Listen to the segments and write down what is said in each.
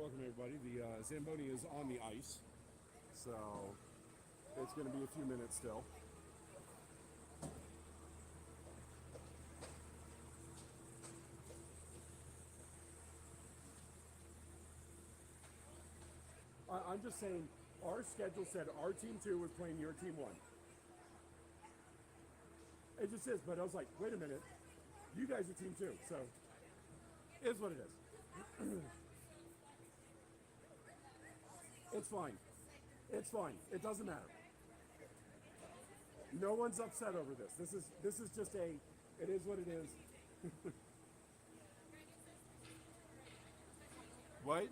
welcome everybody. The Zamboni is on the ice, so it's going to be a few minutes still. I'm just saying, our schedule said our team 2 was playing your team 1. It just is, but I was like, wait a minute, you guys are team 2, so it is what it is. It's fine. It's fine. It doesn't matter. No one's upset over this. This is just a. It is what it is. What?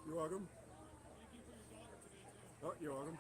You're welcome. Oh, you're welcome.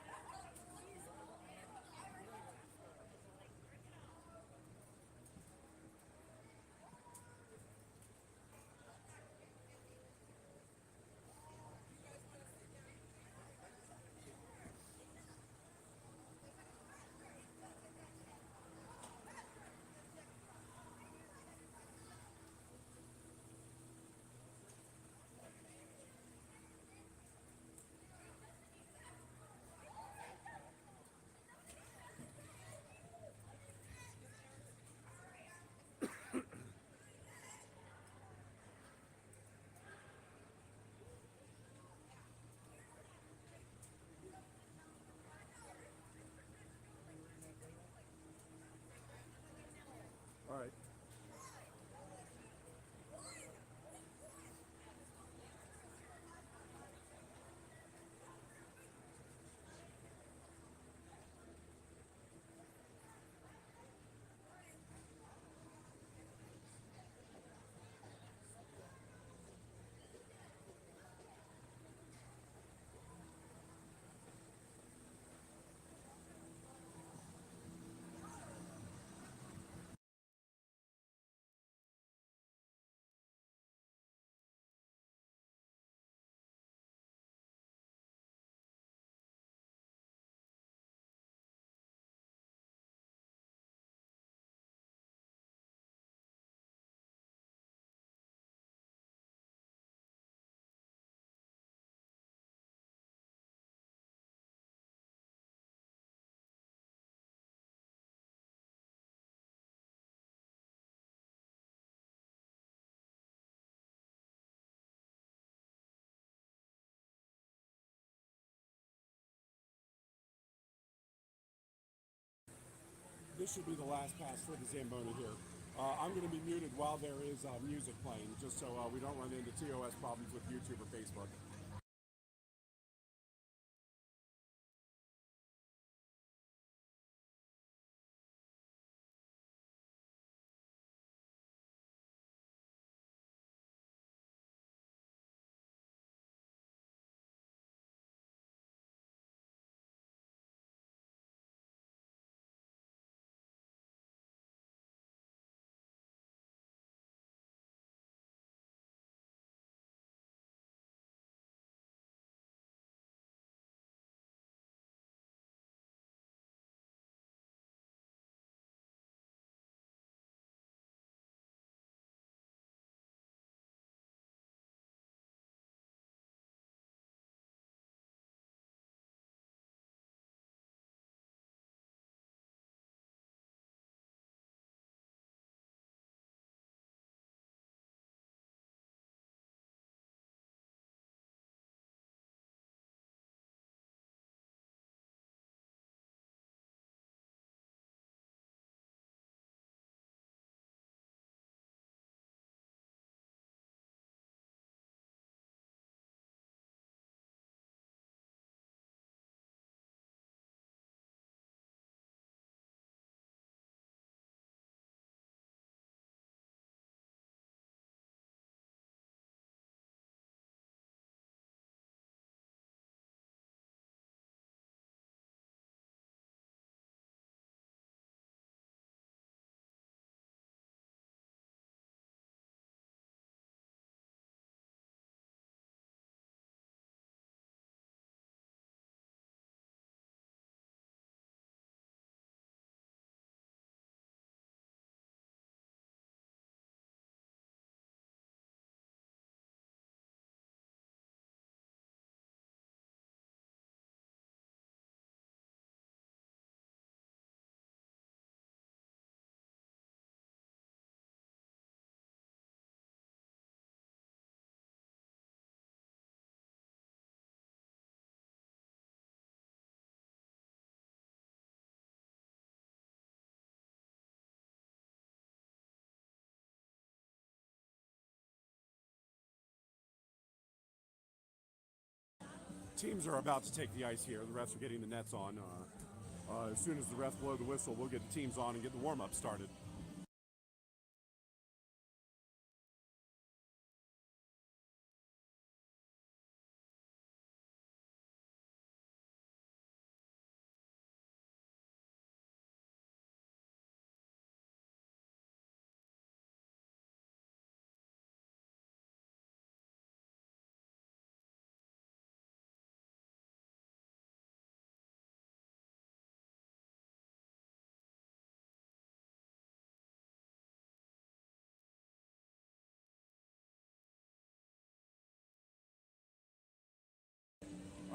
All right. This should be the last pass for the Zamboni here. I'm going to be muted while there is music playing, just so we don't run into TOS problems with YouTube or Facebook. Teams are about to take the ice here. The refs are getting the nets on. As soon as the refs blow the whistle, we'll get the teams on and get the warm-up started.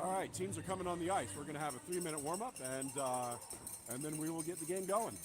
All right, teams are coming on the ice. We're going to have a 3-minute warm-up, and then we will get the game going.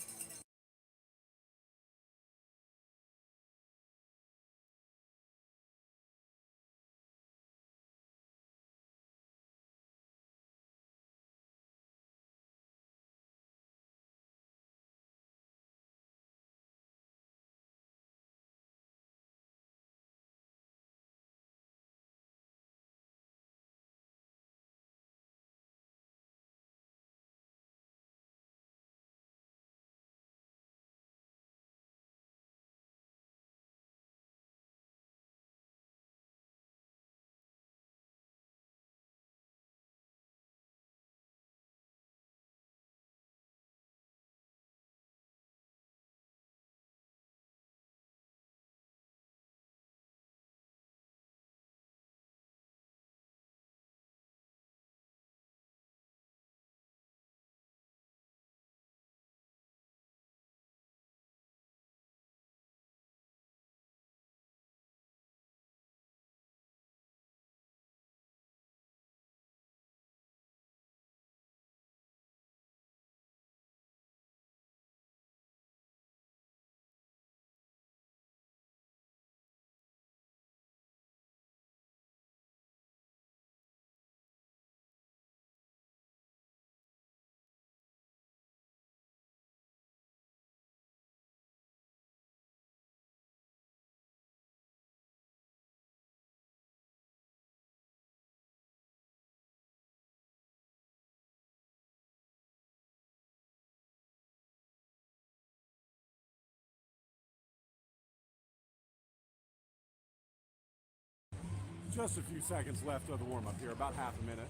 Just a few seconds left of the warm-up here, about half a minute.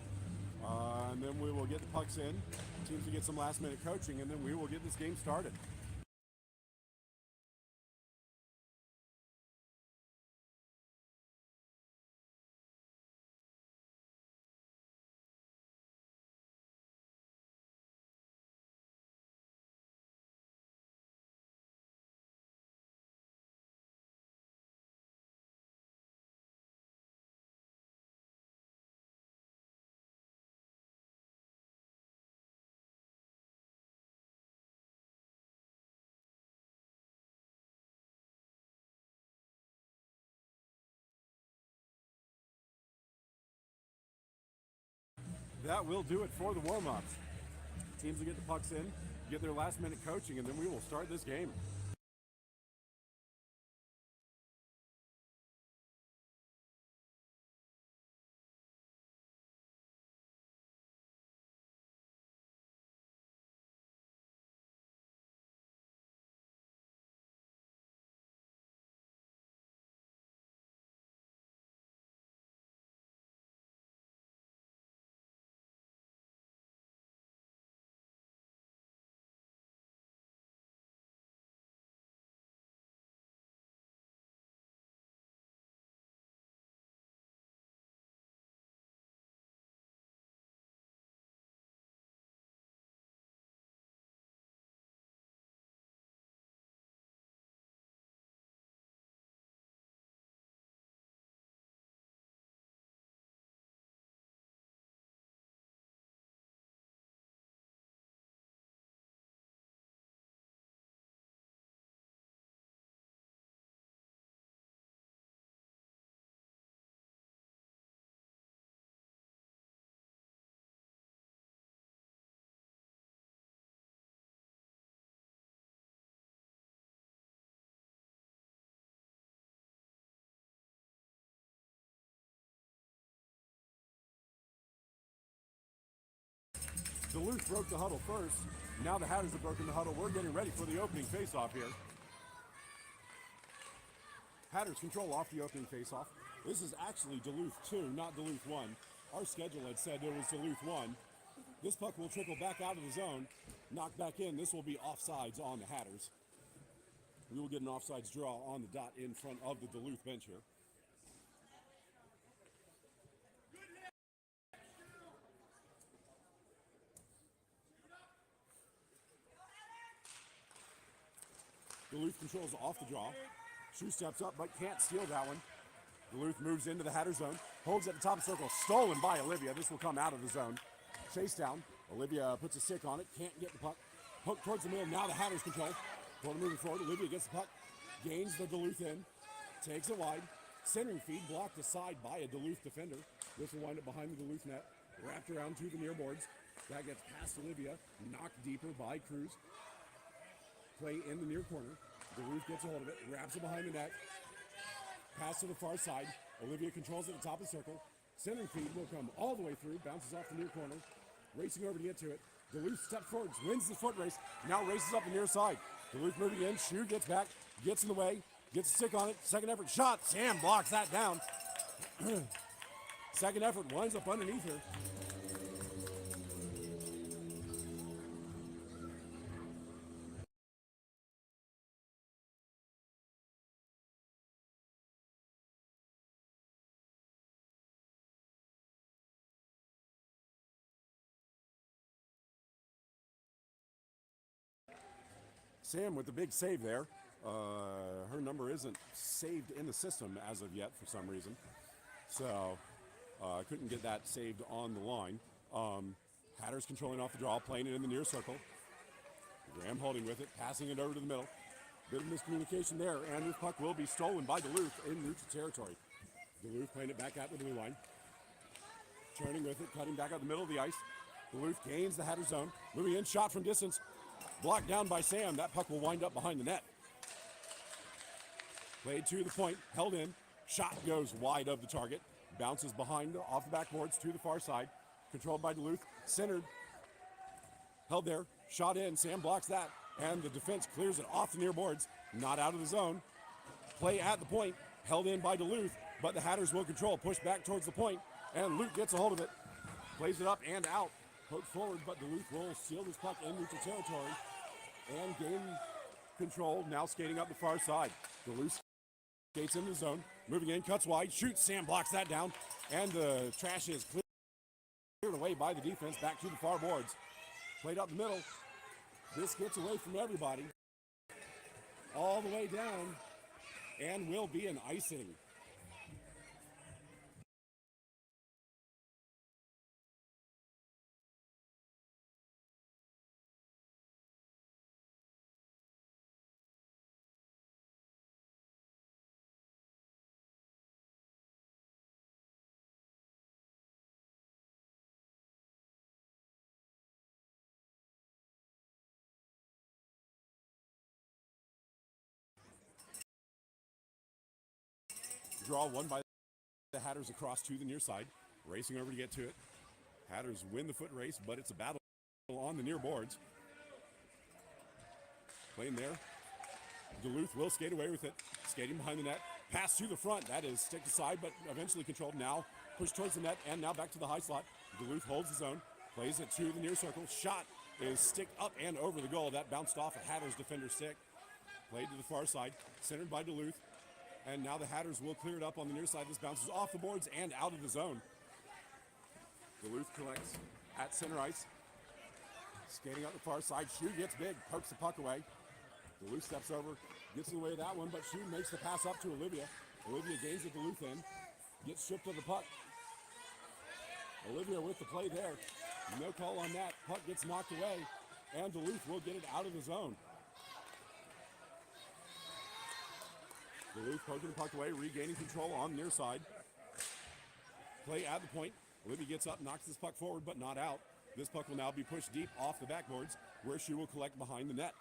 And then we will get the pucks in. Teams will get some last-minute coaching, and then we will get this game started. That will do it for the warm-ups. Teams will get the pucks in, get their last-minute coaching, and then we will start this game. Duluth broke the huddle first. Now the Hatters have broken the huddle. We're getting ready for the opening face-off here. Hatters control off the opening face-off. This is actually Duluth 2, not Duluth 1. Our schedule had said it was Duluth 1. This puck will trickle back out of the zone, knock back in. This will be offsides on the Hatters. We will get an offsides draw on the dot in front of the Duluth bench here. Duluth controls off the draw. Shoe steps up, but can't steal that one. Duluth moves into the Hatter zone. Holds at the top of the circle. Stolen by Olivia. This will come out of the zone. Chase down. Olivia puts a stick on it. Can't get the puck. Hook towards the middle. Now the Hatters control. Porter moving forward. Olivia gets the puck. Gains the Duluth in. Takes it wide. Centering feed blocked aside by a Duluth defender. This will wind up behind the Duluth net. Wrapped around to the near boards. That gets past Olivia. Knocked deeper by Cruz. Play in the near corner. Duluth gets a hold of it, wraps it behind the net. Pass to the far side. Olivia controls it at the top of the circle. Centering feed will come all the way through, bounces off the near corner. Racing over to get to it. Duluth steps forward, wins the foot race, now races up the near side. Duluth moving in, Shoe gets back, gets in the way, gets a stick on it. Second effort shot, Sam blocks that down. Second effort winds up underneath her. Sam with the big save there. Her number isn't saved in the system as of yet for some reason. So couldn't get that saved on the line. Hatters controlling off the draw, playing it in the near circle. Graham holding with it, passing it over to the middle. Bit of miscommunication there, and this puck will be stolen by Duluth in neutral territory. Duluth playing it back at the blue line. Turning with it, cutting back out the middle of the ice. Duluth gains the Hatter zone. Moving in, shot from distance. Blocked down by Sam. That puck will wind up behind the net. Played to the point, held in. Shot goes wide of the target. Bounces behind, off the backboards to the far side. Controlled by Duluth. Centered. Held there. Shot in. Sam blocks that. And the defense clears it off the near boards. Not out of the zone. Play at the point. Held in by Duluth. But the Hatters will control. Push back towards the point. And Luke gets a hold of it. Plays it up and out. Poked forward, but Duluth will steal this puck in neutral territory and gain control. Now skating up the far side. Duluth skates in the zone, moving in, cuts wide, shoots. Sam blocks that down, and the trash is cleared away by the defense. Back to the far boards. Played up the middle. This gets away from everybody. All the way down, and will be an icing. Draw won by the Hatters across to the near side. Racing over to get to it. Hatters win the foot race, but it's a battle on the near boards. Playing there. Duluth will skate away with it. Skating behind the net. Pass to the front. That is stick aside, but eventually controlled. Now push towards the net and now back to the high slot. Duluth holds the zone. Plays it to the near circle. Shot is sticked up and over the goal. That bounced off a Hatters defender's stick. Played to the far side. Centered by Duluth. And now the Hatters will clear it up on the near side. This bounces off the boards and out of the zone. Duluth collects at center ice. Skating out the far side. Shoe gets big, pokes the puck away. Duluth steps over, gets in the way of that one, but Shoe makes the pass up to Olivia. Olivia gains the Duluth in, gets stripped of the puck. Olivia with the play there. No call on that. Puck gets knocked away, and Duluth will get it out of the zone. Duluth poking the puck away, regaining control on the near side. Play at the point. Olivia gets up, knocks this puck forward, but not out. This puck will now be pushed deep off the backboards, where she will collect behind the net.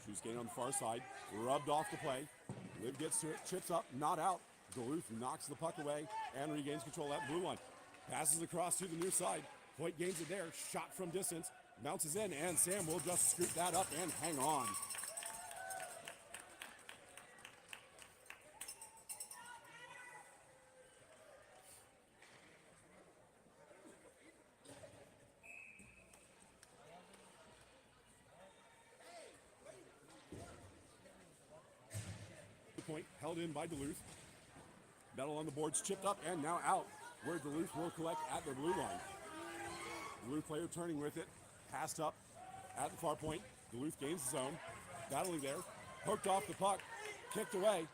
She's skating on the far side, rubbed off the play. Liv gets to it, chips up, not out. Duluth knocks the puck away and regains control at the blue line. Passes across to the near side. Hoyt gains it there, shot from distance, bounces in, and Sam will just scoop that up and hang on. Point held in by Duluth. Metal on the boards, chipped up and now out, where Duluth will collect at the blue line. Duluth player turning with it, passed up at the far point. Duluth gains the zone, battling there, poked off the puck, kicked away,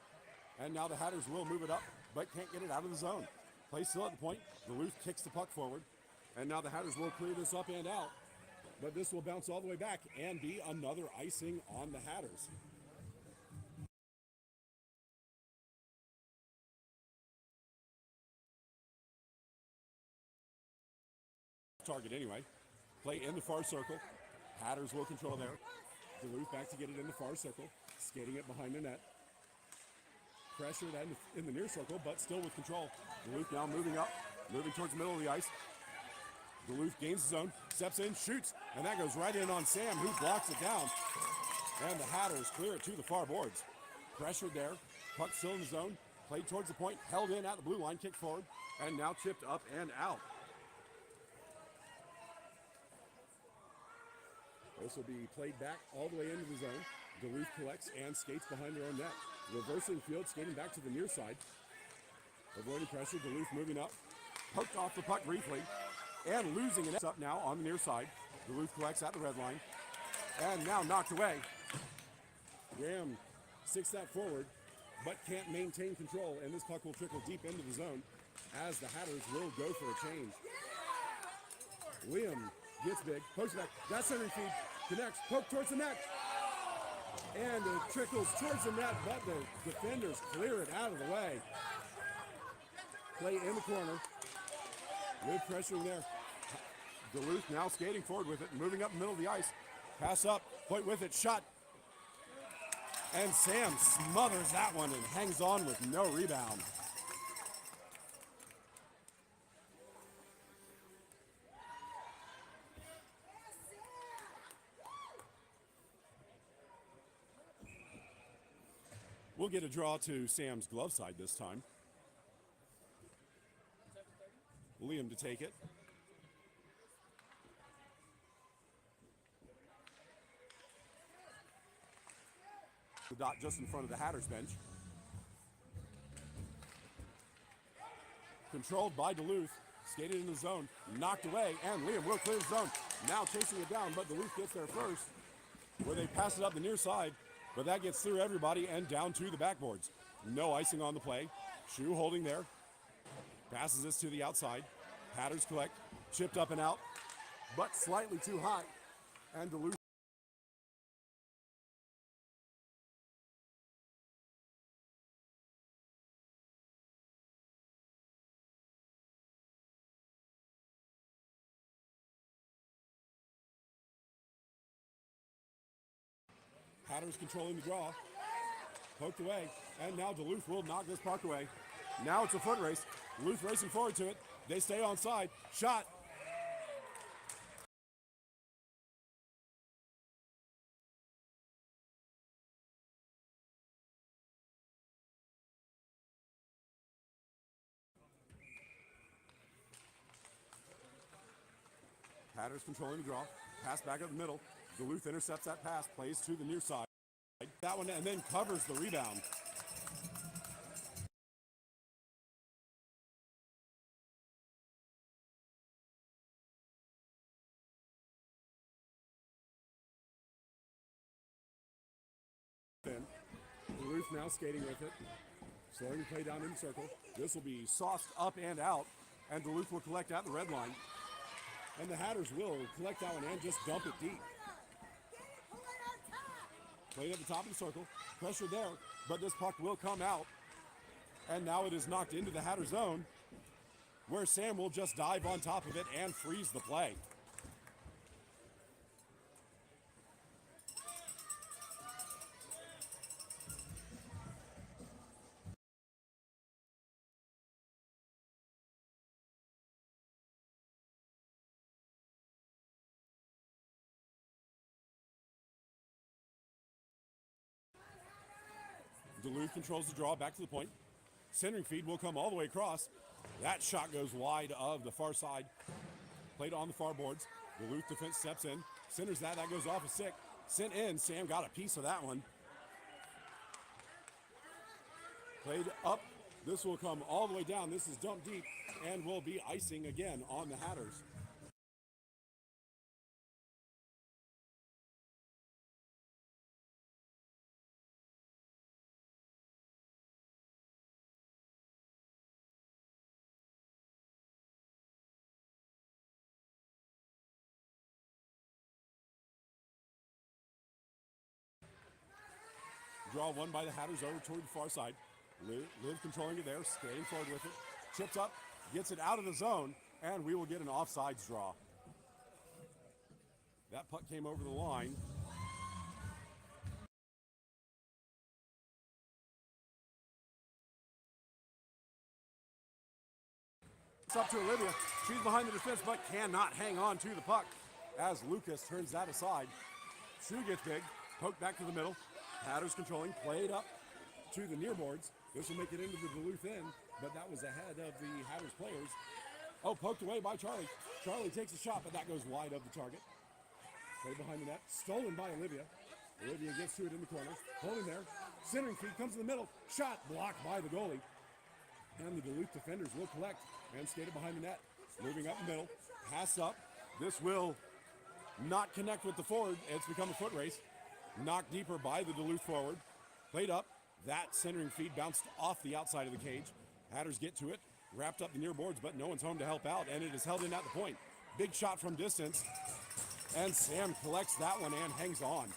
and now the Hatters will move it up, but can't get it out of the zone. Play still at the point. Duluth kicks the puck forward, and now the Hatters will clear this up and out, but this will bounce all the way back and be another icing on the Hatters. Target anyway. Play in the far circle. Hatters will control there. Duluth back to get it in the far circle, skating it behind the net. Pressure that in the near circle, but still with control. Duluth now moving up, moving towards the middle of the ice. Duluth gains the zone, steps in, shoots, and that goes right in on Sam, who blocks it down. And the Hatters clear it to the far boards. Pressured there, puck still in the zone, played towards the point, held in at the blue line, kicked forward, and now tipped up and out. This will be played back all the way into the zone. Duluth collects and skates behind their own net. Reversing field, skating back to the near side. Avoiding pressure, Duluth moving up. Poked off the puck briefly and losing it up now on the near side. Duluth collects at the red line and now knocked away. Graham sticks that forward but can't maintain control, and this puck will trickle deep into the zone as the Hatters will go for a change. Liam gets big, pokes back, got centering feed, connects, poke towards the net, and it trickles towards the net, but the defenders clear it out of the way. Play in the corner, with pressure there. Duluth now skating forward with it, moving up the middle of the ice. Pass up, point with it, shot. And Sam smothers that one and hangs on with no rebound. We'll get a draw to Sam's glove side this time. Liam to take it. The dot just in front of the Hatters bench. Controlled by Duluth, skated in the zone, knocked away, and Liam will clear the zone. Now chasing it down, but Duluth gets there first, where they pass it up the near side. But that gets through everybody and down to the backboards. No icing on the play. Shoe holding there. Passes this to the outside. Hatters collect. Chipped up and out, but slightly too high. And Duluth. Hatters controlling the draw. Poked away, and now Duluth will knock this puck away. Now it's a foot race. Duluth racing forward to it. They stay on side. Shot. Hatters controlling the draw. Pass back up the middle. Duluth intercepts that pass, plays to the near side. That one, and then covers the rebound. Duluth now skating with it. Slowing the play down in the circle. This will be sauced up and out, and Duluth will collect at the red line. And the Hatters will collect that one and just dump it deep. Played at the top of the circle, pressure there, but this puck will come out. And now it is knocked into the Hatter zone, where Sam will just dive on top of it and freeze the play. Duluth controls the draw back to the point. Centering feed will come all the way across. That shot goes wide of the far side. Played on the far boards. Duluth defense steps in. Centers that. That goes off a stick. Sent in. Sam got a piece of that one. Played up. This will come all the way down. This is dumped deep and will be icing again on the Hatters. Draw one by the Hatters over toward the far side. Liv controlling it there, skating forward with it. Chips up, gets it out of the zone, and we will get an offsides draw. That puck came over the line. It's up to Olivia. She's behind the defense, but cannot hang on to the puck as Lucas turns that aside. Shoe gets big, poked back to the middle. Hatters controlling, played up to the near boards. This will make it into the Duluth end, but that was ahead of the Hatters players. Oh, poked away by Charlie. Charlie takes a shot, but that goes wide of the target. Play behind the net, stolen by Olivia. Olivia gets to it in the corner, holding there. Centering feed comes in the middle, shot blocked by the goalie. And the Duluth defenders will collect and skate it behind the net. Moving up the middle, pass up. This will not connect with the forward. It's become a foot race. Knocked deeper by the Duluth forward. Played up. That centering feed bounced off the outside of the cage. Hatters get to it. Wrapped up the near boards, but no one's home to help out, and it is held in at the point. Big shot from distance. And Sam collects that one and hangs on.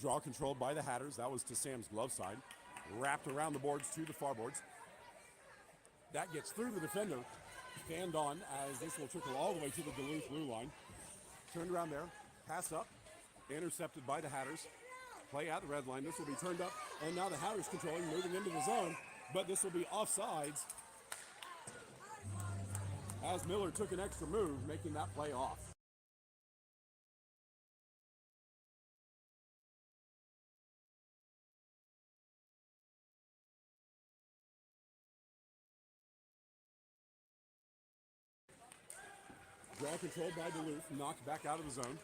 Draw controlled by the Hatters. That was to Sam's glove side. Wrapped around the boards to the far boards. That gets through the defender. Fanned on as this will trickle all the way to the Duluth blue line. Turned around there. Pass up. Intercepted by the Hatters. Play at the red line. This will be turned up. And now the Hatters controlling, moving into the zone. But this will be offsides as Miller took an extra move, making that play off. Draw controlled by Duluth, knocked back out of the zone.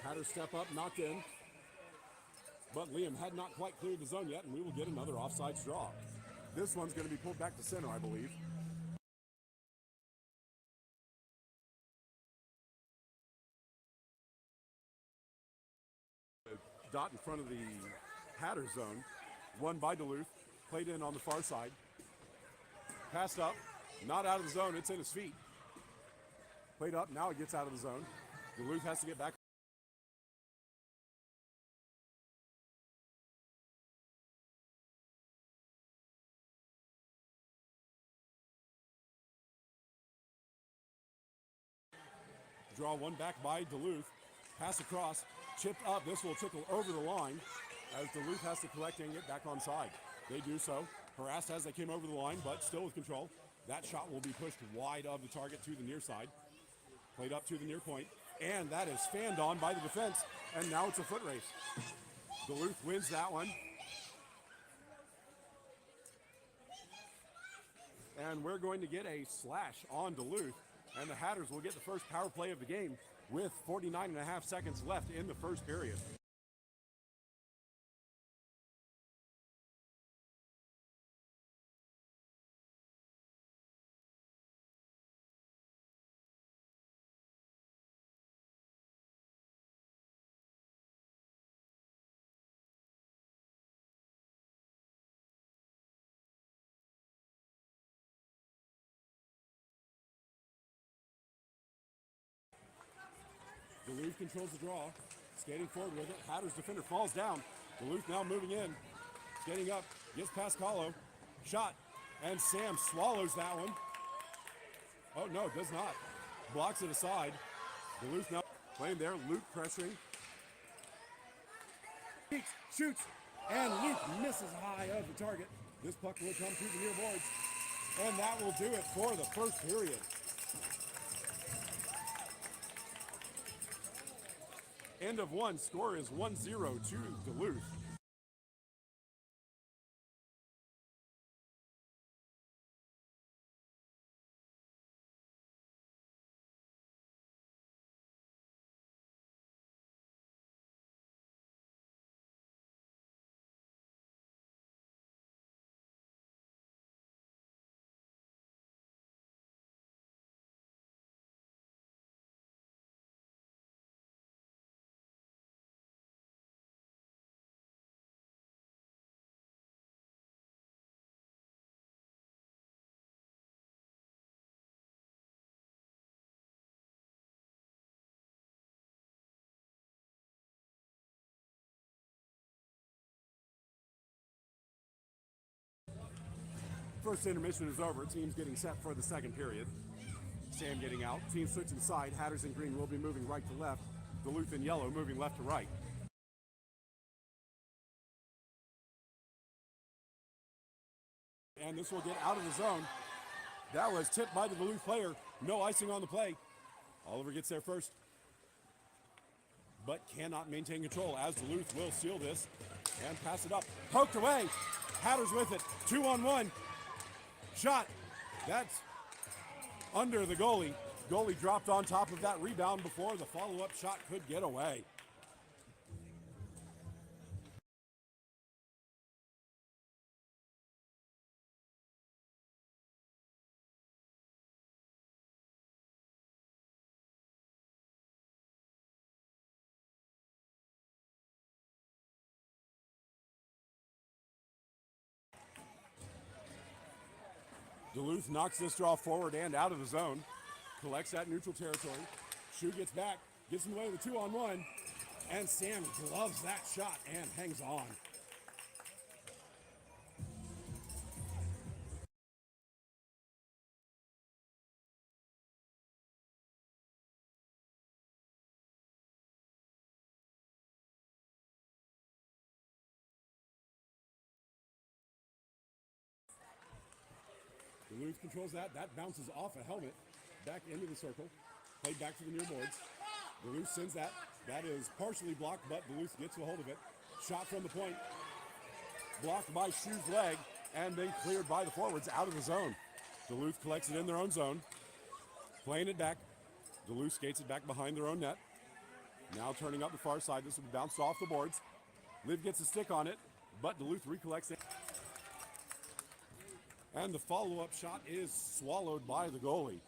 Hatters step up, knocked in. But Liam had not quite cleared the zone yet, and we will get another offsides draw. This one's going to be pulled back to center, I believe. Dot in front of the Hatters zone. Won by Duluth. Played in on the far side. Passed up. Not out of the zone. It's in his feet. Played up. Now it gets out of the zone. Duluth has to get back. Draw one back by Duluth. Pass across. Chipped up. This will trickle over the line as Duluth has to collect and get back on side. They do so. Harassed as they came over the line, but still with control. That shot will be pushed wide of the target to the near side. Played up to the near point. And that is fanned on by the defense. And now it's a foot race. Duluth wins that one. And we're going to get a slash on Duluth. And the Hatters will get the first power play of the game with 49.5 seconds left in the first period. Duluth controls the draw, skating forward with it. Hatters defender falls down. Duluth now moving in, skating up, gets past Kahlo, shot, and Sam swallows that one. Oh no, does not. Blocks it aside. Duluth now playing there, Luke pressuring, Shoots, and Luke misses high of the target. This puck will come through the near boards, and that will do it for the first period. End of one, score is 1-0 to Duluth. First intermission is over. Teams getting set for the second period. Sam getting out. Team switching side. Hatters in green will be moving right to left. Duluth in yellow moving left to right. And this will get out of the zone. That was tipped by the Duluth player. No icing on the play. Oliver gets there first, but cannot maintain control as Duluth will seal this and pass it up. Poked away. Hatters with it. 2-on-1. Shot. That's under the goalie. Goalie dropped on top of that rebound before the follow-up shot could get away. Duluth knocks this draw forward and out of the zone. Collects that neutral territory. Shu gets back, gets in the way of the 2-on-1, and Sam gloves that shot and hangs on. Duluth controls that. That bounces off a helmet, back into the circle, played back to the near boards. Duluth sends that. That is partially blocked, but Duluth gets a hold of it. Shot from the point, blocked by Shu's leg, and then cleared by the forwards out of the zone. Duluth collects it in their own zone, playing it back. Duluth skates it back behind their own net. Now turning up the far side. This will be bounced off the boards. Liv gets a stick on it, but Duluth recollects it. And the follow-up shot is swallowed by the goalie.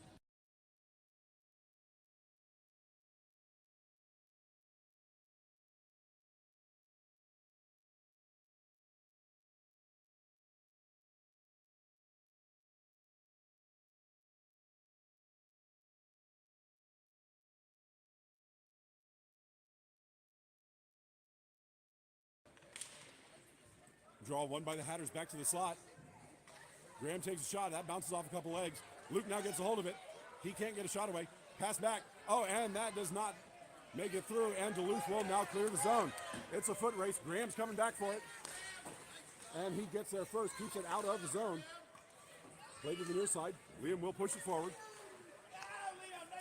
Draw one by the Hatters back to the slot. Graham takes a shot. That bounces off a couple legs. Luke now gets a hold of it. He can't get a shot away. Pass back. Oh, and that does not make it through, and Duluth will now clear the zone. It's a foot race. Graham's coming back for it. And he gets there first, keeps it out of the zone. Play to the near side. Liam will push it forward.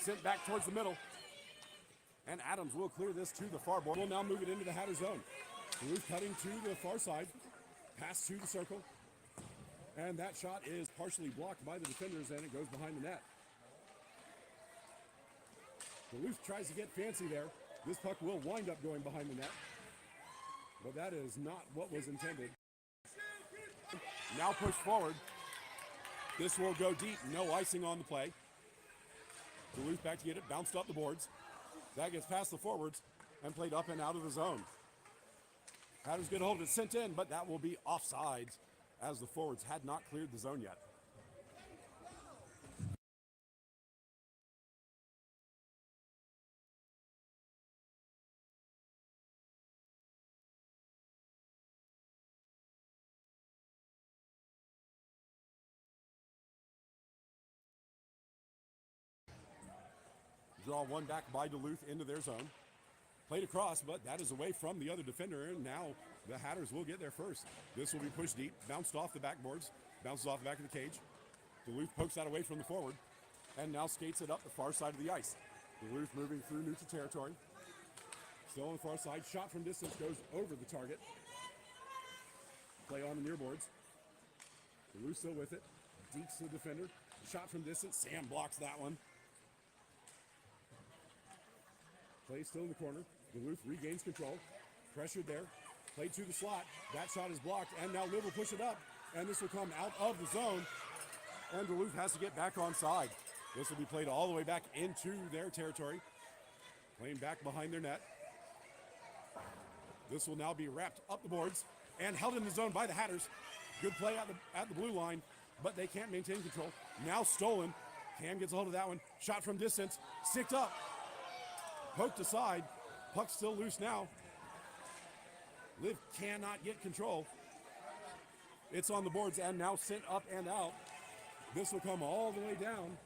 Sent back towards the middle. And Adams will clear this to the far board. Will now move it into the Hatter zone. Duluth cutting to the far side. Pass to the circle. And that shot is partially blocked by the defenders, and it goes behind the net. Duluth tries to get fancy there. This puck will wind up going behind the net. But that is not what was intended. Now push forward. This will go deep. No icing on the play. Duluth back to get it. Bounced up the boards. That gets past the forwards and played up and out of the zone. Hatters get a hold of it. Sent in, but that will be offsides, as the forwards had not cleared the zone yet. Draw one back by Duluth into their zone. Played across, but that is away from the other defender, and now the Hatters will get there first. This will be pushed deep, bounced off the backboards, bounces off the back of the cage. Duluth pokes that away from the forward, and now skates it up the far side of the ice. Duluth moving through neutral territory. Still on the far side, shot from distance goes over the target. Play on the near boards. Duluth still with it, deeks the defender. Shot from distance, Sam blocks that one. Play still in the corner. Duluth regains control. Pressured there. Played to the slot. That shot is blocked, and now Liv will push it up, and this will come out of the zone, and Duluth has to get back on side. This will be played all the way back into their territory. Playing back behind their net. This will now be wrapped up the boards and held in the zone by the Hatters. Good play at the blue line, but they can't maintain control. Now stolen. Cam gets a hold of that one. Shot from distance. Sticked up. Poked aside. Puck still loose now. Liv cannot get control. It's on the boards and now sent up and out. This will come all the way down.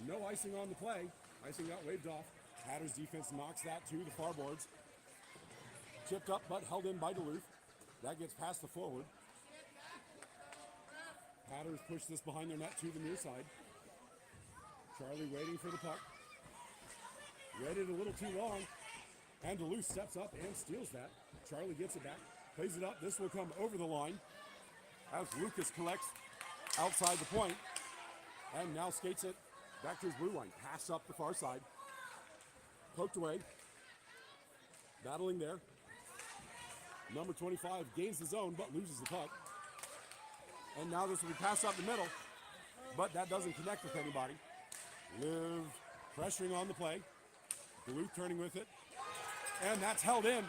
No icing on the play. Icing got waved off. Hatters defense knocks that to the far boards. Chipped up but held in by Duluth. That gets past the forward. Hatters push this behind their net to the near side. Charlie waiting for the puck. Read it a little too long. And Duluth steps up and steals that. Charlie gets it back. Plays it up. This will come over the line as Lucas collects outside the point. And now skates it back to his blue line. Pass up the far side. Poked away. Battling there. Number 25 gains the zone but loses the puck. And now this will be passed up the middle, but that doesn't connect with anybody. Liv pressuring on the play. Duluth turning with it. And that's held in.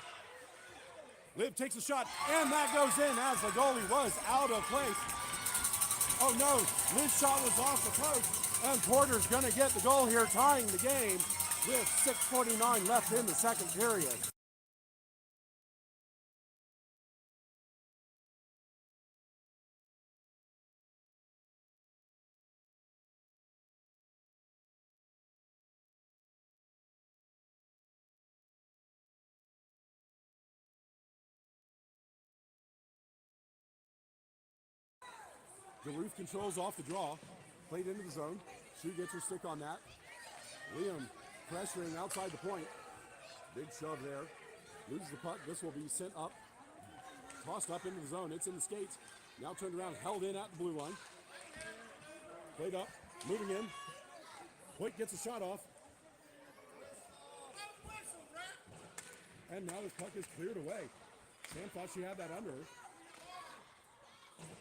Liv takes a shot, and that goes in as the goalie was out of place. Oh no, Liv's shot was off the post, and Porter's gonna get the goal here, tying the game with 6:49 left in the second period. Duluth controls off the draw, played into the zone. She gets her stick on that. Liam pressuring outside the point. Big shove there. Loses the puck. This will be sent up. Tossed up into the zone. It's in the skates. Now turned around, held in at the blue line. Played up, moving in. Hoyt gets a shot off. And now this puck is cleared away. Sam thought she had that under her.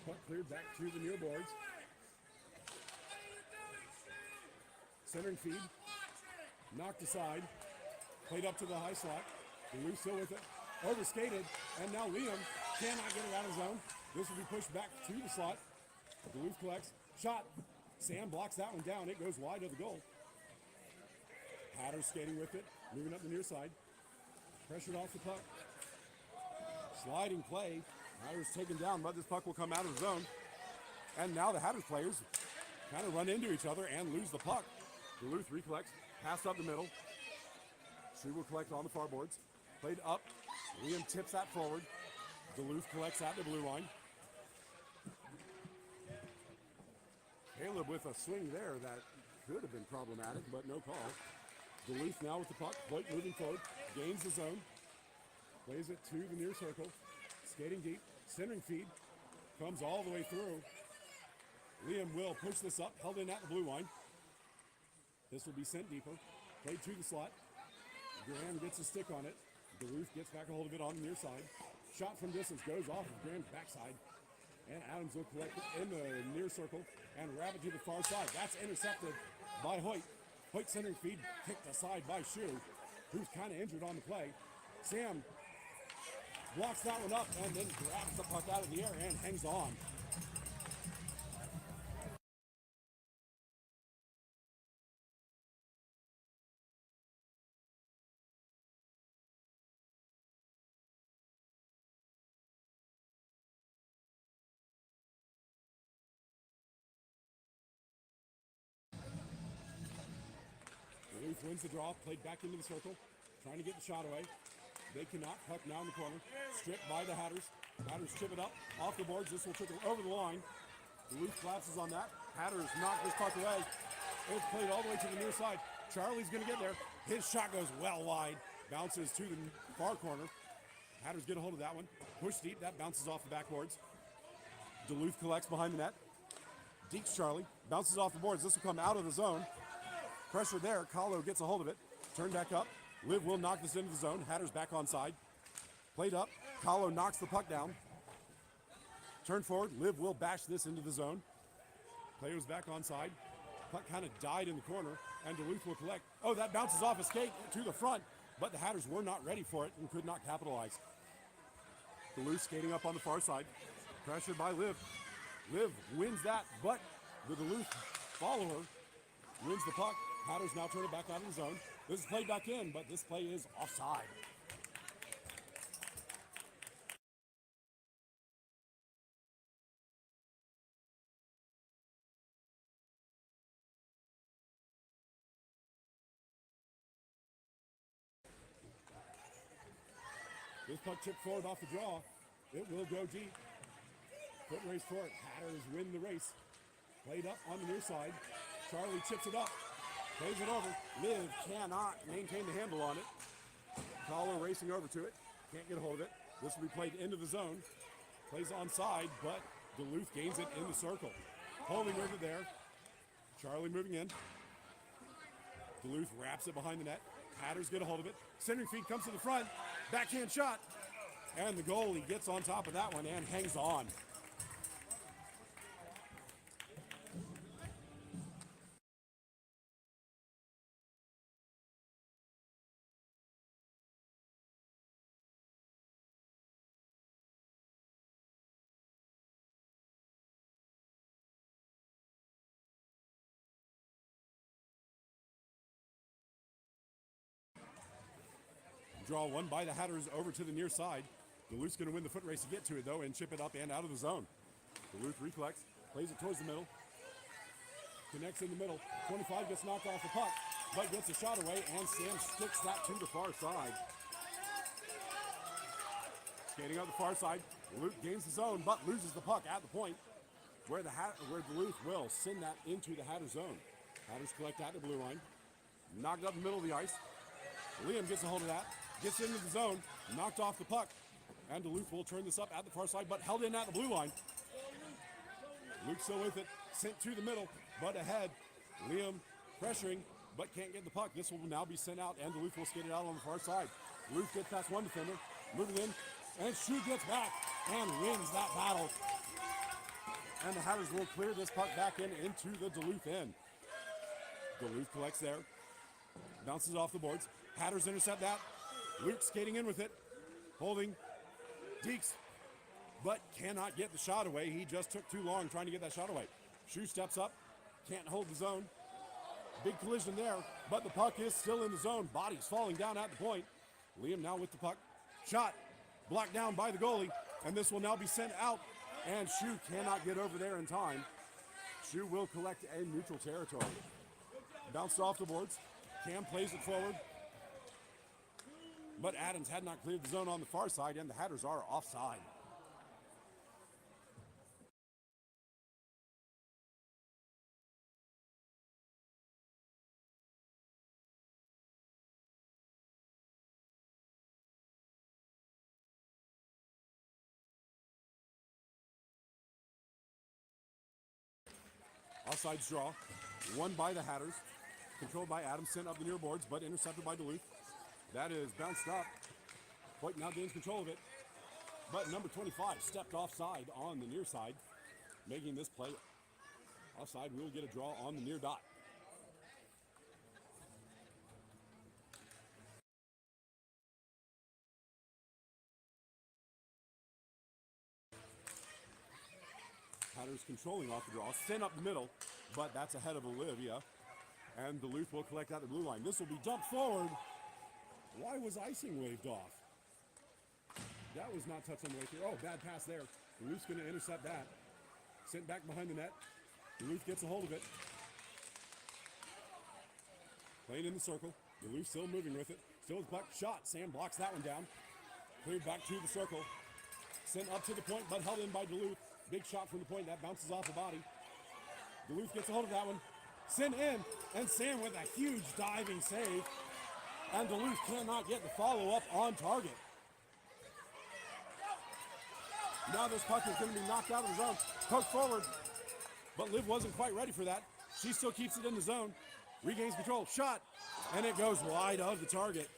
Puck cleared back to the near boards. Centering feed. Knocked aside. Played up to the high slot. Duluth still with it. Overskated. And now Liam cannot get it out of zone. This will be pushed back to the slot. Duluth collects. Shot. Sam blocks that one down. It goes wide of the goal. Hatters skating with it. Moving up the near side. Pressured off the puck. Sliding play. Hatters taken down, but this puck will come out of the zone. And now the Hatters players kind of run into each other and lose the puck. Duluth recollects, pass up the middle. She will collect on the far boards. Played up. Liam tips that forward. Duluth collects at the blue line. Caleb with a swing there that could have been problematic, but no call. Duluth now with the puck. Blake moving forward. Gains the zone. Plays it to the near circle. Skating deep, centering feed, comes all the way through. Liam will push this up, held in at the blue line. This will be sent deeper, played to the slot. Graham gets a stick on it. Duluth gets back a hold of it on the near side. Shot from distance goes off of Graham's backside. And Adams will collect it in the near circle and wrap it to the far side. That's intercepted by Hoyt. Hoyt centering feed kicked aside by Shu, who's kind of injured on the play. Sam blocks that one up and then grabs the puck out of the air and hangs on. Duluth wins the draw, played back into the circle, trying to get the shot away. They cannot. Puck now in the corner. Stripped by the Hatters. Hatters chip it up off the boards. This will trickle over the line. Duluth collapses on that. Hatters knock this puck away. It's played all the way to the near side. Charlie's going to get there. His shot goes well wide. Bounces to the far corner. Hatters get a hold of that one. Push deep. That bounces off the backboards. Duluth collects behind the net. Deeks Charlie. Bounces off the boards. This will come out of the zone. Pressure there. Kahlo gets a hold of it. Turn back up. Liv will knock this into the zone. Hatters back on side. Played up. Kahlo knocks the puck down. Turn forward. Liv will bash this into the zone. Players back on side. Puck kind of died in the corner, and Duluth will collect. Oh, that bounces off a skate to the front, but the Hatters were not ready for it and could not capitalize. Duluth skating up on the far side. Pressured by Liv. Liv wins that, but the Duluth follower wins the puck. Hatters now turn it back out of the zone. This is played back in, but this play is offside. This puck tipped forward off the draw. It will go deep. Foot race for it. Hatters win the race. Played up on the near side. Charlie chips it up. Plays it over. Liv cannot maintain the handle on it. Kahlo racing over to it. Can't get a hold of it. This will be played into the zone. Plays onside, but Duluth gains it in the circle. Holding over there. Charlie moving in. Duluth wraps it behind the net. Hatters get a hold of it. Centering feed comes to the front. Backhand shot. And the goalie gets on top of that one and hangs on. Draw one by the Hatters over to the near side. Duluth's going to win the foot race to get to it, though, and chip it up and out of the zone. Duluth recollects, plays it towards the middle. Connects in the middle. 25 gets knocked off the puck, but gets a shot away, and Sam sticks that to the far side. Skating up the far side, Duluth gains the zone, but loses the puck at the point, where Duluth will send that into the Hatter zone. Hatters collect at the blue line. Knocked up the middle of the ice. Liam gets a hold of that. Gets into the zone, knocked off the puck, and Duluth will turn this up at the far side, but held in at the blue line. Luke still with it, sent to the middle, but ahead. Liam pressuring, but can't get the puck. This will now be sent out, and Duluth will skate it out on the far side. Duluth gets past one defender, moving in, and Shu gets back and wins that battle. And the Hatters will clear this puck back in into the Duluth end. Duluth collects there, bounces off the boards. Hatters intercept that. Luke skating in with it, holding Deeks, but cannot get the shot away. He just took too long trying to get that shot away. Shu steps up, can't hold the zone. Big collision there, but the puck is still in the zone. Bodies falling down at the point. Liam now with the puck. Shot, blocked down by the goalie, and this will now be sent out, and Shu cannot get over there in time. Shu will collect in neutral territory. Bounced off the boards. Cam plays it forward. But Adams had not cleared the zone on the far side, and the Hatters are offside. Offsides draw, won by the Hatters, controlled by Adams, sent up the near boards, but intercepted by Duluth. That is bounced up. Hoyt now gains control of it. But number 25 stepped offside on the near side, making this play offside. We will get a draw on the near dot. Hatters controlling off the draw, sent up the middle, but that's ahead of Olivia. And Duluth will collect out the blue line. This will be dumped forward. Why was icing waved off? That was not touched on the way through. Oh, bad pass there. Duluth's going to intercept that. Sent back behind the net. Duluth gets a hold of it. Playing in the circle. Duluth still moving with it. Still with puck shot. Sam blocks that one down. Cleared back to the circle. Sent up to the point, but held in by Duluth. Big shot from the point. That bounces off the body. Duluth gets a hold of that one. Sent in, and Sam with a huge diving save. And Duluth cannot get the follow-up on target. Now this puck is going to be knocked out of the zone. Poked forward, but Liv wasn't quite ready for that. She still keeps it in the zone. Regains control. Shot, and it goes wide of the target.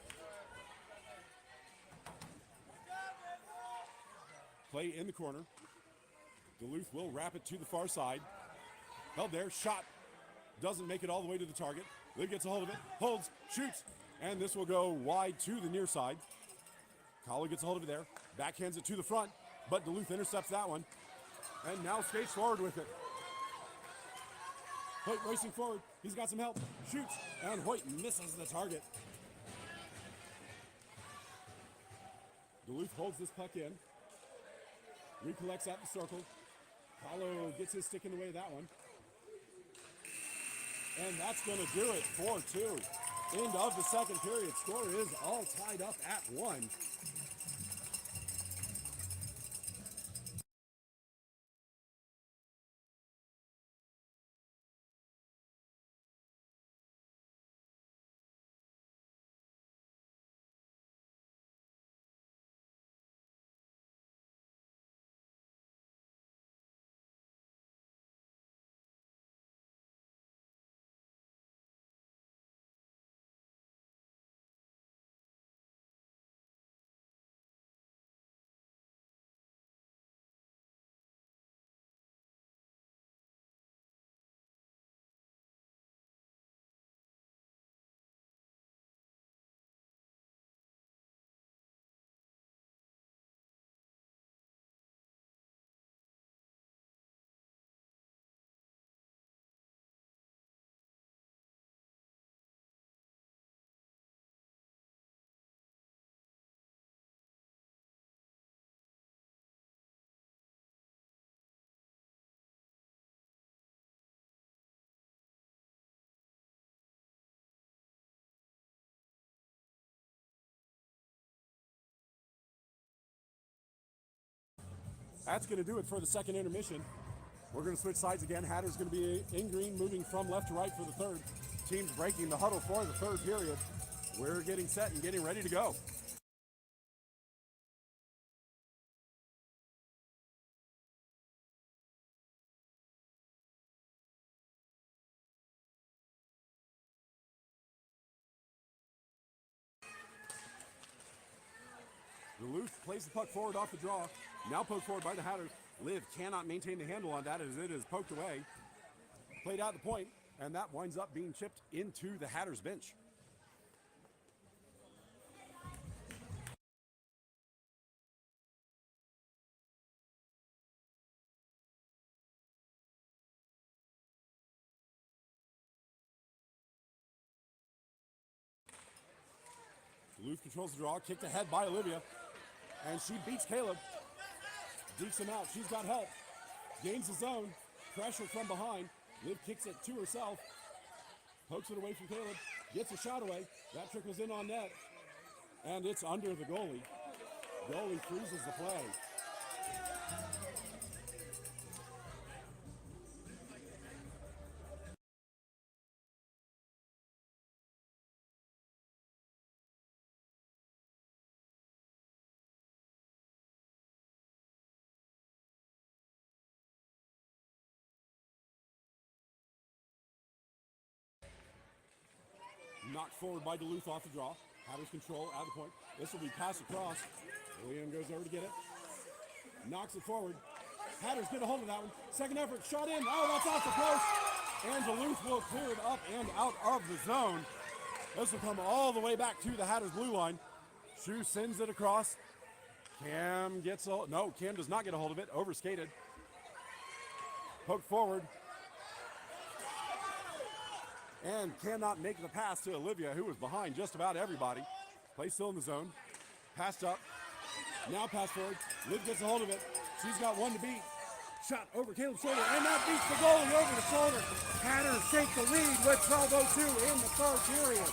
Play in the corner. Duluth will wrap it to the far side. Held there. Shot. Doesn't make it all the way to the target. Liv gets a hold of it. Holds. Shoots. And this will go wide to the near side. Kahlo gets a hold of it there. Backhands it to the front. But Duluth intercepts that one. And now skates forward with it. Hoyt racing forward. He's got some help. Shoots. And Hoyt misses the target. Duluth holds this puck in. Recollects at the circle. Kahlo gets his stick in the way of that one. And that's going to do it. 4-2. End of the second period. Score is all tied up at 1. That's going to do it for the second intermission. We're going to switch sides again. Hatter's going to be in green, moving from left to right for the third. Teams breaking the huddle for the third period. We're getting set and getting ready to go. Duluth plays the puck forward off the draw. Now poked forward by the Hatters. Liv cannot maintain the handle on that as it is poked away. Played out the point, and that winds up being chipped into the Hatters bench. Duluth controls the draw, kicked ahead by Olivia, and she beats Caleb. Dekes him out. She's got help. Gains the zone. Pressure from behind. Liv kicks it to herself. Pokes it away from Caleb. Gets a shot away. That trickles in on net. And it's under the goalie. Goalie freezes the play. Knocked forward by Duluth off the draw. Hatters control out of the point. This will be passed across. William goes over to get it. Knocks it forward. Hatters get a hold of that one. Second effort, shot in. Oh, that's off the post. And Duluth will clear it up and out of the zone. This will come all the way back to the Hatters blue line. Shu sends it across. Cam gets a hold. No, Cam does not get a hold of it. Overskated. Poked forward. And cannot make the pass to Olivia, who was behind just about everybody. Play still in the zone. Passed up. Now pass forward. Liv gets a hold of it. She's got one to beat. Shot over Caleb's shoulder, and that beats the goalie over the shoulder. Hatters take the lead with 12:02 in the third period.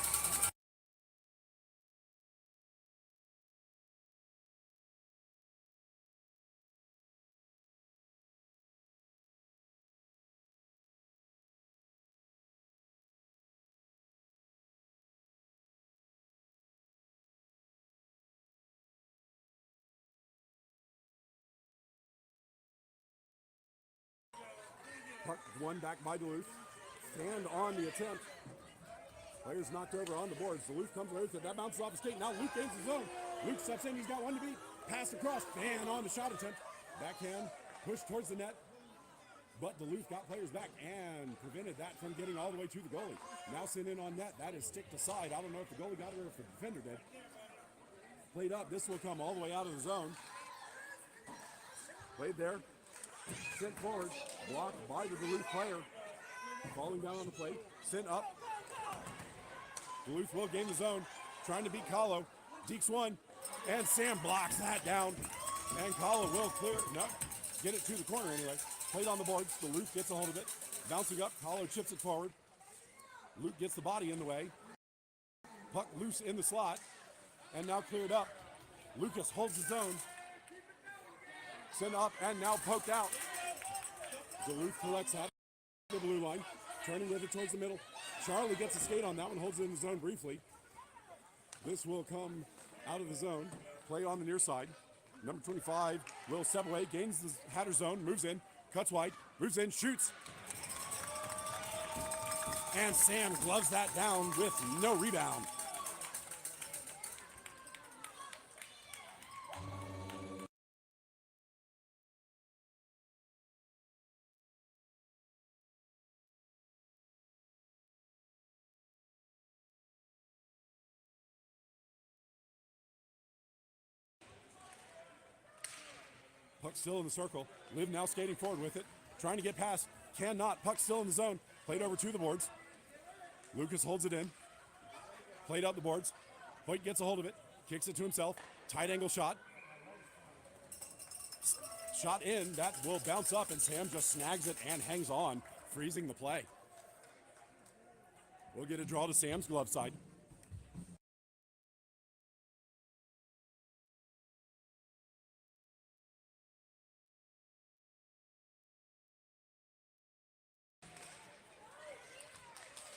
Puck won back by Duluth. Stand on the attempt. Players knocked over on the boards. Duluth comes away with it. That bounces off his skate. Now Luke gains his zone. Luke steps in. He's got one to beat. Pass across. Fan on the shot attempt. Backhand. Push towards the net. But Duluth got players back and prevented that from getting all the way to the goalie. Now sent in on net. That is sticked aside. I don't know if the goalie got it or if the defender did. Played up. This will come all the way out of the zone. Played there. Sent forward. Blocked by the Duluth player. Falling down on the plate. Sent up. Duluth will gain the zone. Trying to beat Kahlo. Deeks one. And Sam blocks that down. And Kahlo will clear. No. Get it to the corner anyway. Played on the boards. Duluth gets a hold of it. Bouncing up. Kahlo chips it forward. Luke gets the body in the way. Puck loose in the slot. And now cleared up. Lucas holds his zone. Sent up and now poked out. Duluth collects at the blue line. Turning with it towards the middle. Charlie gets a skate on that one. Holds it in the zone briefly. This will come out of the zone. Play on the near side. Number 25 will step away. Gains the Hatter zone. Moves in. Cuts wide. Moves in. Shoots. And Sam gloves that down with no rebound. Puck still in the circle. Liv now skating forward with it. Trying to get past. Cannot. Puck still in the zone. Played over to the boards. Lucas holds it in. Played out the boards. Hoyt gets a hold of it. Kicks it to himself. Tight angle shot. Shot in. That will bounce up and Sam just snags it and hangs on, freezing the play. We'll get a draw to Sam's glove side.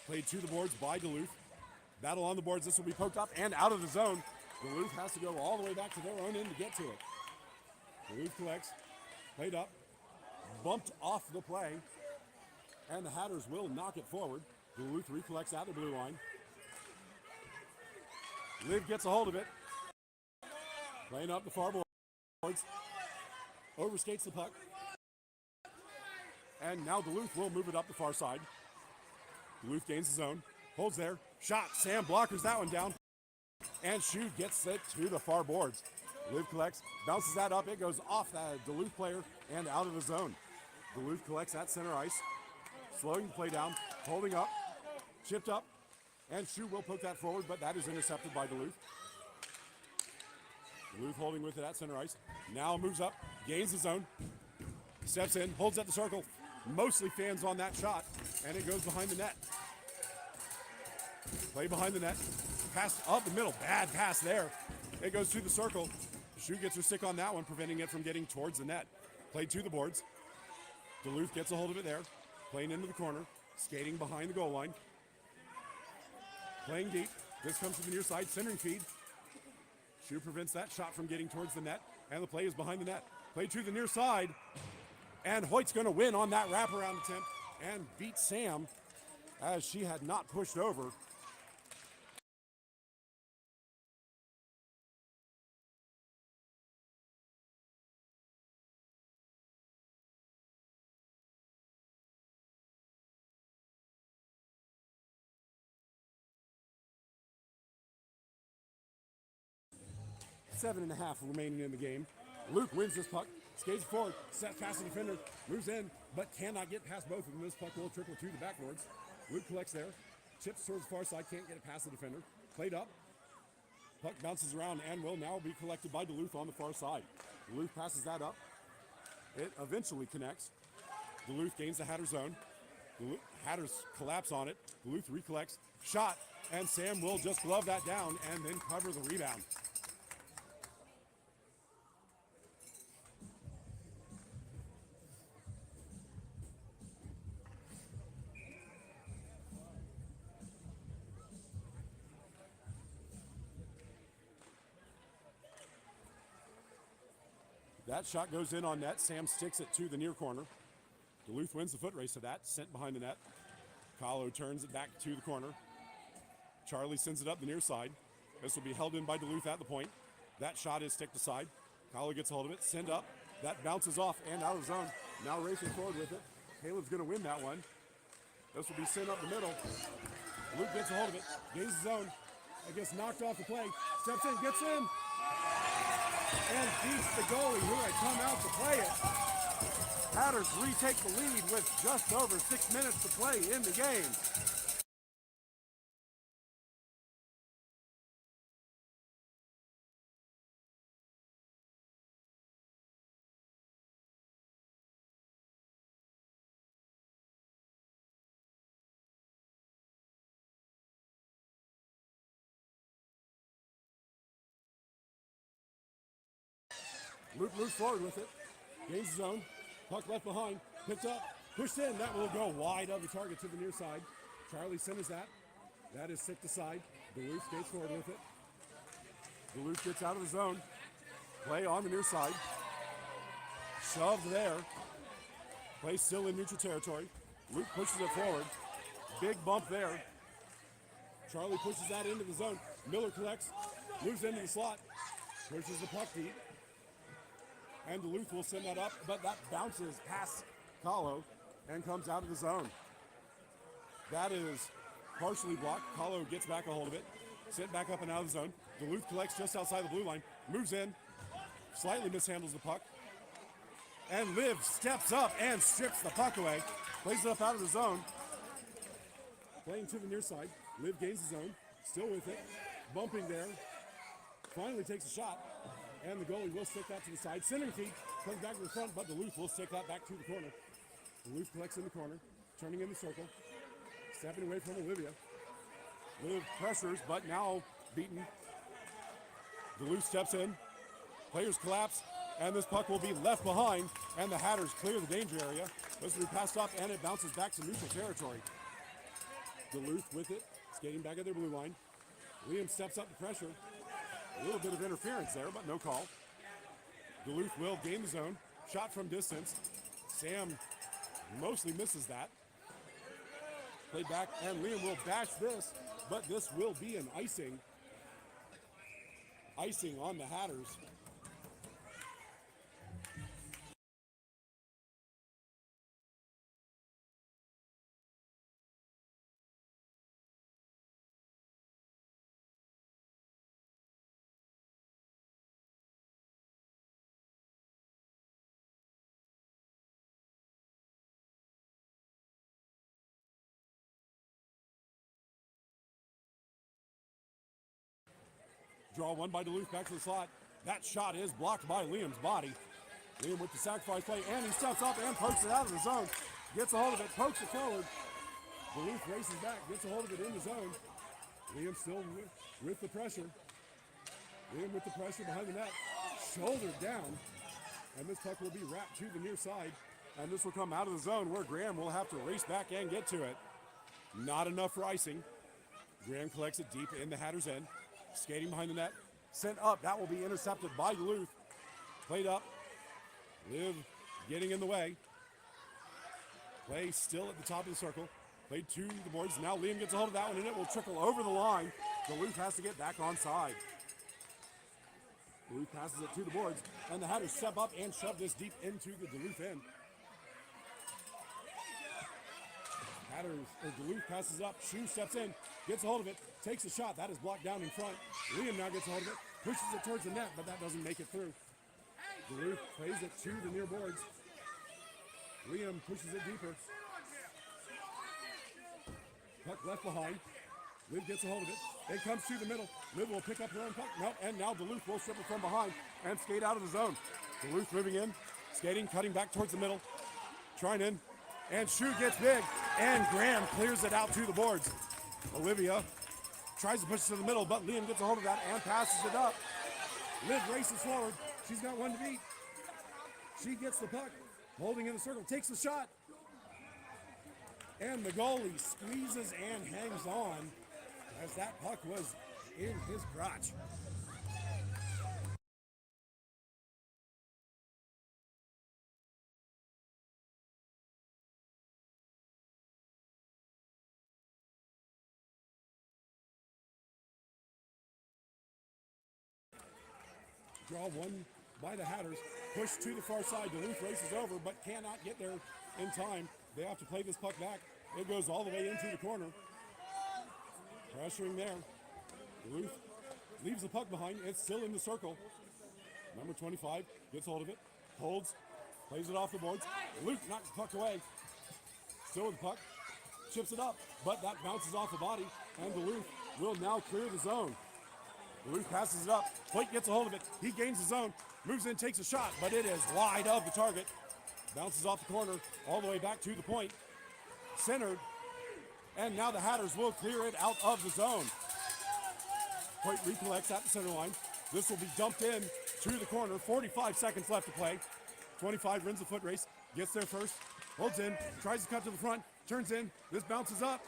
Played to the boards by Duluth. Battle on the boards. This will be poked up and out of the zone. Duluth has to go all the way back to their own end to get to it. Duluth collects. Played up. Bumped off the play. And the Hatters will knock it forward. Duluth recollects at the blue line. Liv gets a hold of it. Playing up the far boards. Overskates the puck. And now Duluth will move it up the far side. Duluth gains the zone. Holds there. Shot. Sam blockers that one down. And Shu gets it to the far boards. Liv collects. Bounces that up. It goes off that Duluth player and out of the zone. Duluth collects at center ice. Slowing the play down. Holding up. Chipped up. And Shu will poke that forward, but that is intercepted by Duluth. Duluth holding with it at center ice. Now moves up. Gains the zone. Steps in. Holds at the circle. Mostly fans on that shot, and it goes behind the net. Play behind the net. Pass up the middle. Bad pass there. It goes to the circle. Shu gets her stick on that one, preventing it from getting towards the net. Played to the boards. Duluth gets a hold of it there. Playing into the corner. Skating behind the goal line. Playing deep. This comes to the near side. Centering feed. Shu prevents that shot from getting towards the net, and the play is behind the net. Play to the near side. And Hoyt's going to win on that wraparound attempt and beat Sam as she had not pushed over. Seven and a half remaining in the game. Luke wins this puck. Skates forward, sets past the defender, moves in, but cannot get past both of them. This puck will trickle to the backboards. Luke collects there, chips towards the far side, can't get it past the defender. Played up, puck bounces around and will now be collected by Duluth on the far side. Duluth passes that up. It eventually connects. Duluth gains the Hatter zone. Hatters collapse on it. Duluth recollects, shot, and Sam will just glove that down and then cover the rebound. That shot goes in on net. Sam sticks it to the near corner. Duluth wins the foot race to that, sent behind the net. Kahlo turns it back to the corner. Charlie sends it up the near side. This will be held in by Duluth at the point. That shot is sticked aside. Kahlo gets a hold of it, send up. That bounces off and out of the zone. Now racing forward with it. Caleb's going to win that one. This will be sent up the middle. Luke gets a hold of it, gains the zone. It gets knocked off the play. Steps in, gets in. And beats the goalie who had come out to play it. Hatters retake the lead with just over 6 minutes to play in the game. Luke moves forward with it, gains the zone, puck left behind, picked up, pushed in, that will go wide of the target to the near side. Charlie centers that. That is sicked aside. Duluth skates forward with it. Duluth gets out of the zone. Play on the near side. Shoved there. Play still in neutral territory. Luke pushes it forward. Big bump there. Charlie pushes that into the zone. Miller collects, moves into the slot, pushes the puck deep. And Duluth will send that up, but that bounces past Kahlo and comes out of the zone. That is partially blocked. Kahlo gets back a hold of it, sent back up and out of the zone. Duluth collects just outside the blue line, moves in, slightly mishandles the puck. And Liv steps up and strips the puck away, plays it up out of the zone. Playing to the near side, Liv gains the zone, still with it, bumping there, finally takes a shot. And the goalie will stick that to the side. Centering feed comes back to the front, but Duluth will stick that back to the corner. Duluth collects in the corner, turning in the circle, stepping away from Olivia. Liv pressures, but now beaten. Duluth steps in. Players collapse, and this puck will be left behind, and the Hatters clear the danger area. This will be passed up, and it bounces back to neutral territory. Duluth with it, skating back at their blue line. Liam steps up the pressure. A little bit of interference there, but no call. Duluth will gain the zone. Shot from distance. Sam mostly misses that. Played back, and Liam will bash this, but this will be an icing. Icing on the Hatters. Draw one by Duluth back to the slot. That shot is blocked by Liam's body. Liam with the sacrifice play, and he steps up and pokes it out of the zone. Gets a hold of it, pokes it forward. Duluth races back, gets a hold of it in the zone. Liam still with the pressure. Liam with the pressure behind the net. Shouldered down, and this puck will be wrapped to the near side. And this will come out of the zone where Graham will have to race back and get to it. Not enough for icing. Graham collects it deep in the Hatters' end. Skating behind the net, sent up. That will be intercepted by Duluth. Played up. Liv getting in the way. Play still at the top of the circle. Played to the boards. Now Liam gets a hold of that one, and it will trickle over the line. Duluth has to get back on side. Duluth passes it to the boards, and the Hatters step up and shove this deep into the Duluth end. Duluth passes up. Shue steps in, gets a hold of it, takes a shot. That is blocked down in front. Liam now gets a hold of it, pushes it towards the net, but that doesn't make it through. Duluth plays it to the near boards. Liam pushes it deeper. Puck left behind. Liv gets a hold of it. It comes to the middle. Liv will pick up her own puck. No, and now Duluth will strip it from behind and skate out of the zone. Duluth moving in, skating, cutting back towards the middle. Trying in. And Shue gets big, and Graham clears it out to the boards. Olivia tries to push it to the middle, but Liam gets a hold of that and passes it up. Liv races forward. She's got one to beat. She gets the puck, holding in the circle, takes the shot. And the goalie squeezes and hangs on as that puck was in his crotch. Draw one by the Hatters. Push to the far side. Duluth races over, but cannot get there in time. They have to play this puck back. It goes all the way into the corner. Pressuring there. Duluth leaves the puck behind. It's still in the circle. Number 25 gets hold of it. Holds. Plays it off the boards. Luke knocks the puck away. Still with the puck. Chips it up, but that bounces off the body, and Duluth will now clear the zone. Duluth passes it up. Hoyt gets a hold of it. He gains the zone. Moves in, takes a shot, but it is wide of the target. Bounces off the corner all the way back to the point. Centered. And now the Hatters will clear it out of the zone. Hoyt recollects at the center line. This will be dumped in to the corner. 45 seconds left to play. 25 runs the foot race. Gets there first. Holds in. Tries to cut to the front. Turns in. This bounces up.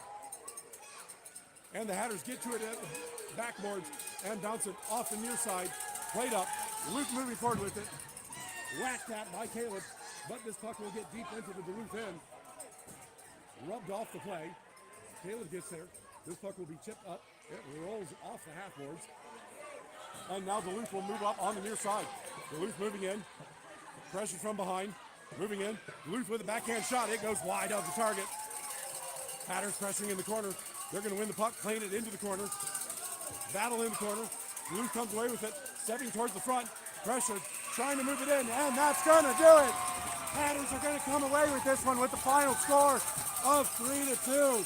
And the Hatters get to it at the backboards and bounce it off the near side. Played up. Luke moving forward with it. Whacked at by Caleb. But this puck will get deep into the Duluth end. Rubbed off the play. Caleb gets there. This puck will be chipped up. It rolls off the half boards. And now Duluth will move up on the near side. Duluth moving in. Pressure from behind. Moving in. Duluth with a backhand shot. It goes wide of the target. Hatters pressing in the corner. They're going to win the puck, playing it into the corner. Battle in the corner. Duluth comes away with it. Stepping towards the front. Pressure. Trying to move it in. And that's going to do it. Hatters are going to come away with this one with the final score of 3-2.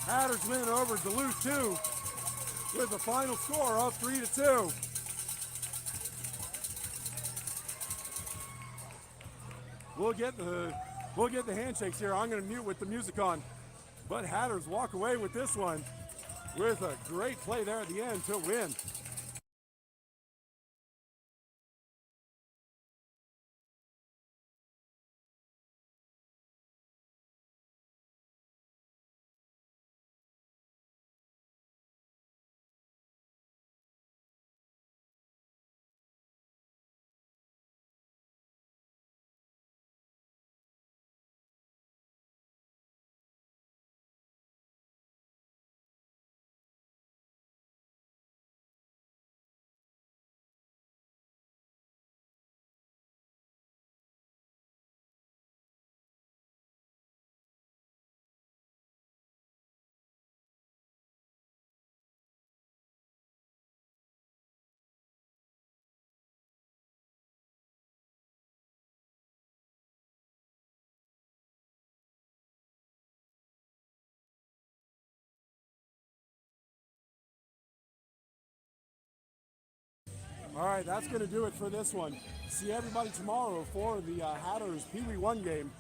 Hatters win over Duluth 2 with the final score of 3-2. We'll get the handshakes here. I'm going to mute with the music on. But Hatters walk away with this one with a great play there at the end to win. All right, that's going to do it for this one. See everybody tomorrow for the Hatters PW1 game.